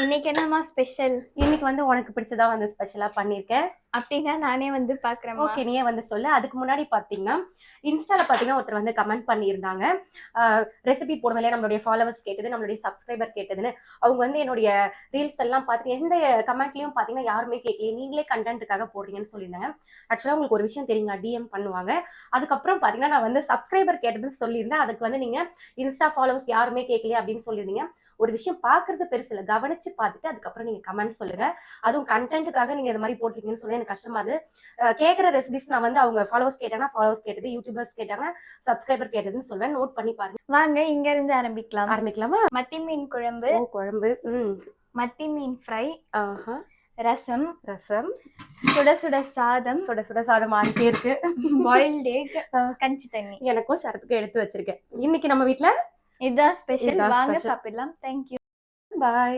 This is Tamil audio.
இன்னைக்கு என்னம்மா ஸ்பெஷல்? இன்னைக்கு வந்து உனக்கு பிடிச்சதா வந்து ஸ்பெஷலா பண்ணியிருக்கேன். அப்படின்னா நானே வந்து பாக்குறேம்மா. ஓகே, நீயே வந்து சொல்லு. அதுக்கு முன்னாடி பாத்தீங்கன்னா இன்ஸ்டால பாத்தீங்கன்னா ஒருத்தர் வந்து கமெண்ட் பண்ணியிருந்தாங்க. ரெசிபி போடுவோம் இல்லையா, நம்மளுடைய ஃபாலோவர்ஸ் கேட்டது, நம்மளுடைய சப்ஸ்கிரைபர் கேட்டதுன்னு. அவங்க வந்து என்னுடைய ரீல்ஸ் எல்லாம் பார்த்துட்டு எந்த கமெண்ட்லயும் பாத்தீங்கன்னா யாருமே கேட்கலையே, நீங்களே கண்டென்ட்டுக்காக போடுறீங்கன்னு சொல்லியிருந்தாங்க. ஆக்சுவலா உங்களுக்கு ஒரு விஷயம் தெரியுங்களா, டிஎம் பண்ணுவாங்க. அதுக்கப்புறம் பாத்தீங்கன்னா நான் வந்து சப்ஸ்கிரைபர் கேட்டதுன்னு சொல்லியிருந்தேன். அதுக்கு வந்து நீங்க இன்ஸ்டா ஃபாலோவர்ஸ் யாருமே கேட்கலையே அப்படின்னு சொல்லியிருந்தீங்க. ஒரு விஷயம் பாக்குறது பெருசு இல்ல, கவனிச்சு பார்த்துட்டு அதுக்கப்புறம் நீங்க கமெண்ட் சொல்லுங்க. அதுவும் கண்டென்ட்டுக்காக நீங்க இந்த மாதிரி போட்டிருக்கீங்கன்னு சொல்லி எனக்கு கஷ்டமா இருக்கு. கேட்குற ரெசிபிஸ் நான் வந்து அவங்க ஃபாலோவர்ஸ் கேட்டாங்கன்னா ஃபாலோவர்ஸ் கேட்டது, யூடியூபர்ஸ் கேட்டாங்கன்னா சப்ஸ்கிரைபர் கேட்டதுன்னு சொல்வேன். நோட் பண்ணி பாருங்க. வாங்க இங்க இருந்து ஆரம்பிக்கலாம். ஆரம்பிக்கலாமா? மத்தி மீன் குழம்பு, ஓ, குழம்பு. மத்தி மீன் ஃப்ரை, ஆஹா. ரசம், ரசம், சுட சுட சாதம், சுட சுட சாதம் ஆகிட்டே இருக்கு. பாயில்ட் எக், கஞ்சி தண்ணி. எனக்கும் சரத்துக்கு எடுத்து வச்சிருக்கேன். இன்னைக்கு நம்ம வீட்ல இதுதான் ஸ்பெஷல். இதுதான் வாங்க special. சாப்பிடலாம். தேங்க்யூ. பாய்.